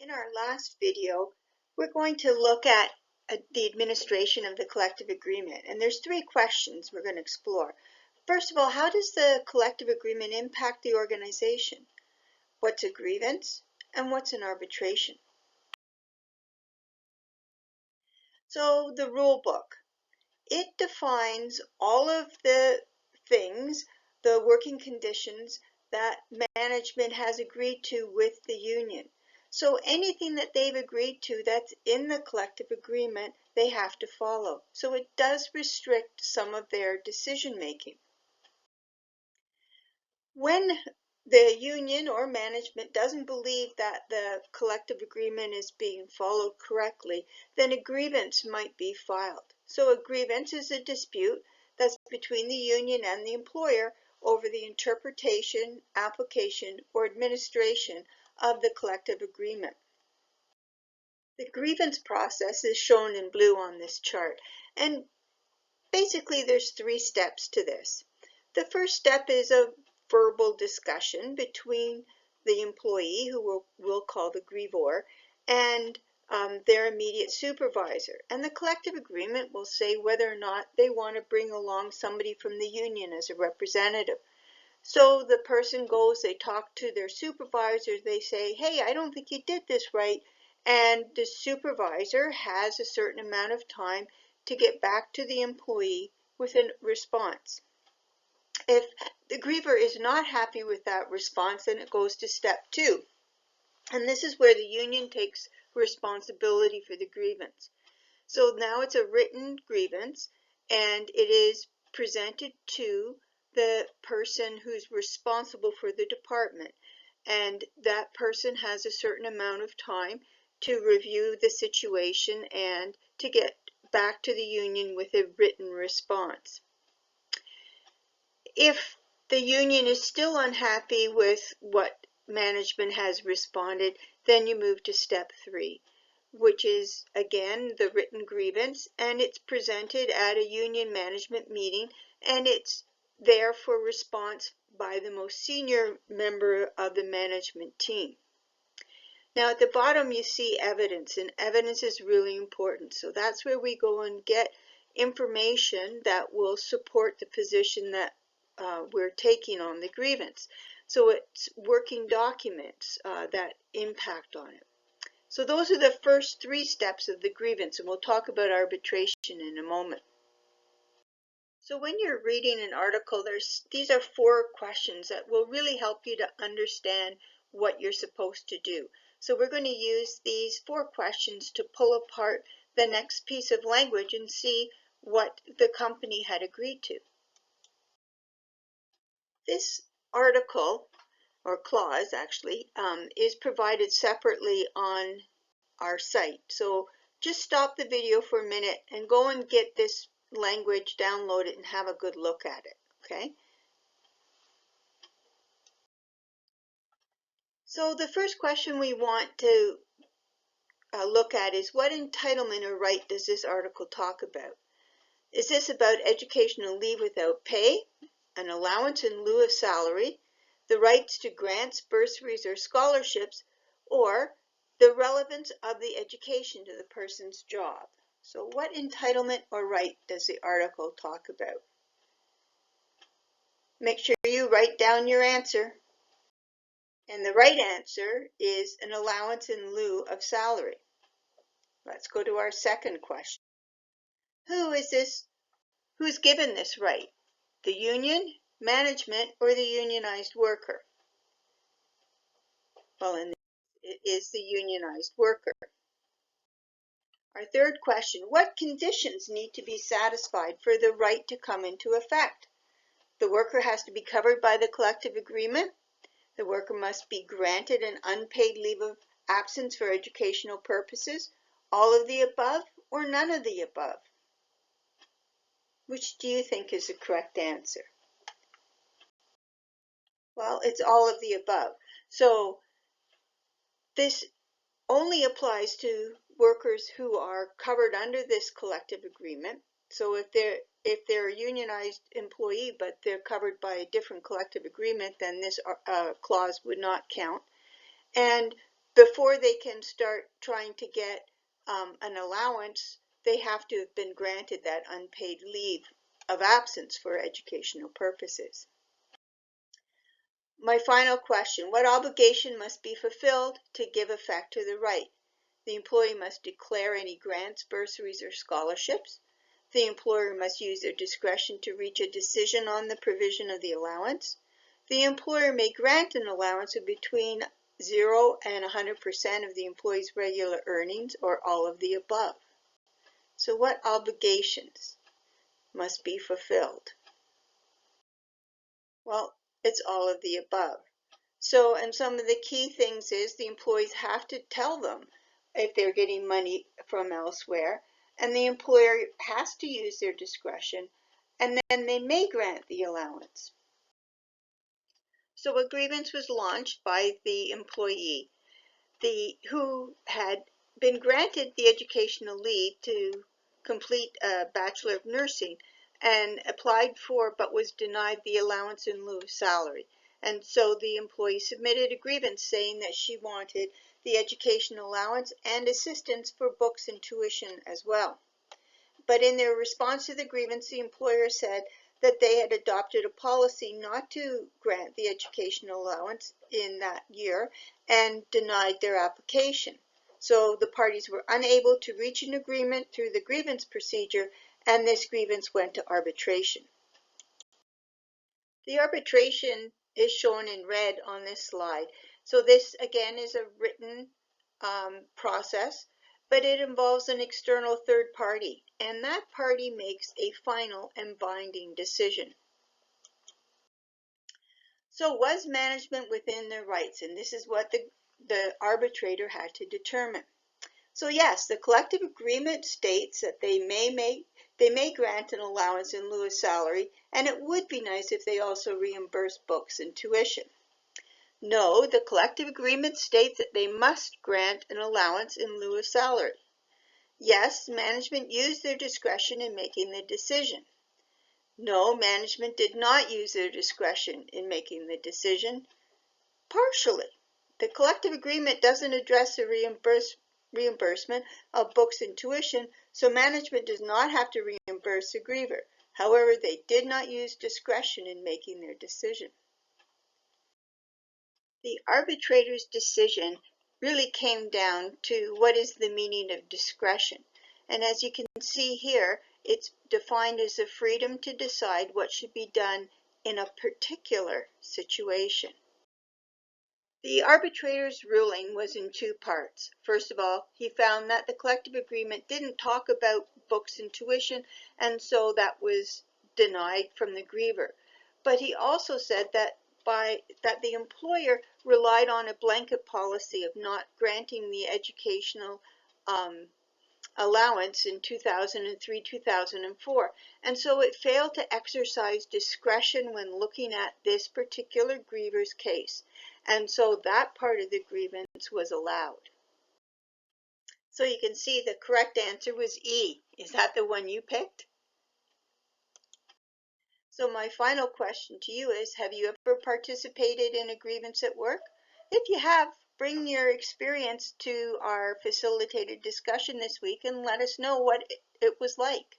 In our last video, we're going to look at the administration of the collective agreement. And there's three questions we're going to explore. First of all, how does the collective agreement impact the organization? What's a grievance? And what's an arbitration? So the rule book, it defines all of the things, the working conditions that management has agreed to with the union. So anything that they've agreed to that's in the collective agreement, they have to follow. So it does restrict some of their decision making. When the union or management doesn't believe that the collective agreement is being followed correctly, then a grievance might be filed. So a grievance is a dispute that's between the union and the employer over the interpretation, application, or administration of the collective agreement. The grievance process is shown in blue on this chart, and basically there's three steps to this. The first step is a verbal discussion between the employee, who we'll call the grievor, and their immediate supervisor. And the collective agreement will say whether or not they want to bring along somebody from the union as a representative. So the person goes, they talk to their supervisor, they say, hey, I don't think you did this right. And the supervisor has a certain amount of time to get back to the employee with a response. If the griever is not happy with that response, then it goes to step 2. And this is where the union takes responsibility for the grievance. So now it's a written grievance, and it is presented to the person who's responsible for the department. And that person has a certain amount of time to review the situation and to get back to the union with a written response. If the union is still unhappy with what management has responded, then you move to step 3, which is again the written grievance, and it's presented at a union management meeting, and it's there for response by the most senior member of the management team. Now at the bottom you see evidence, and evidence is really important. So that's where we go and get information that will support the position that we're taking on the grievance. So it's working documents that impact on it. So those are the first 3 steps of the grievance, and we'll talk about arbitration in a moment. So when you're reading an article, these are 4 questions that will really help you to understand what you're supposed to do. So we're going to use these 4 questions to pull apart the next piece of language and see what the company had agreed to. This article, or clause actually, is provided separately on our site. So just stop the video for a minute and go and get this language, download it, and have a good look at it, okay? So the first question we want to look at is, what entitlement or right does this article talk about? Is this about educational leave without pay, an allowance in lieu of salary, the rights to grants, bursaries, or scholarships, or the relevance of the education to the person's job? So what entitlement or right does the article talk about? Make sure you write down your answer. And the right answer is an allowance in lieu of salary. Let's go to our second question. Who's given this right? The union, management, or the unionized worker? Well, it is the unionized worker. Our third question, what conditions need to be satisfied for the right to come into effect? The worker has to be covered by the collective agreement. The worker must be granted an unpaid leave of absence for educational purposes. All of the above or none of the above? Which do you think is the correct answer? Well, it's all of the above. So this only applies to workers who are covered under this collective agreement. So if they're a unionized employee but they're covered by a different collective agreement, then this clause would not count. And before they can start trying to get an allowance, they have to have been granted that unpaid leave of absence for educational purposes. My final question, what obligation must be fulfilled to give effect to the right? The employee must declare any grants, bursaries, or scholarships. The employer must use their discretion to reach a decision on the provision of the allowance. The employer may grant an allowance of between 0 and 100% of the employee's regular earnings or all of the above. So what obligations must be fulfilled? Well, it's all of the above. So, and some of the key things is the employees have to tell them if they're getting money from elsewhere, and the employer has to use their discretion, and then they may grant the allowance. So a grievance was launched by the employee who had been granted the educational leave to complete a Bachelor of Nursing and applied for but was denied the allowance in lieu of salary. And so the employee submitted a grievance saying that she wanted the educational allowance and assistance for books and tuition as well. But in their response to the grievance, the employer said that they had adopted a policy not to grant the educational allowance in that year and denied their application. So the parties were unable to reach an agreement through the grievance procedure, and this grievance went to arbitration. The arbitration is shown in red on this slide. So this again is a written process, but it involves an external third party, and that party makes a final and binding decision. So was management within their rights? And this is what the arbitrator had to determine. So yes, the collective agreement states that they may grant an allowance in lieu of salary, and it would be nice if they also reimburse books and tuition. No, the collective agreement states that they must grant an allowance in lieu of salary. Yes, management used their discretion in making the decision. No, management did not use their discretion in making the decision. Partially. The collective agreement doesn't address the reimbursement of books and tuition, so management does not have to reimburse the griever. However, they did not use discretion in making their decision. The arbitrator's decision really came down to what is the meaning of discretion. And as you can see here, it's defined as the freedom to decide what should be done in a particular situation. The arbitrator's ruling was in two parts. First of all, he found that the collective agreement didn't talk about books and tuition, and so that was denied from the griever. But he also said that the employer relied on a blanket policy of not granting the educational allowance in 2003-2004, and so it failed to exercise discretion when looking at this particular griever's case, and so that part of the grievance was allowed. So you can see the correct answer was E. Is that the one you picked? So my final question to you is, have you ever participated in a grievance at work? If you have, bring your experience to our facilitated discussion this week and let us know what it was like.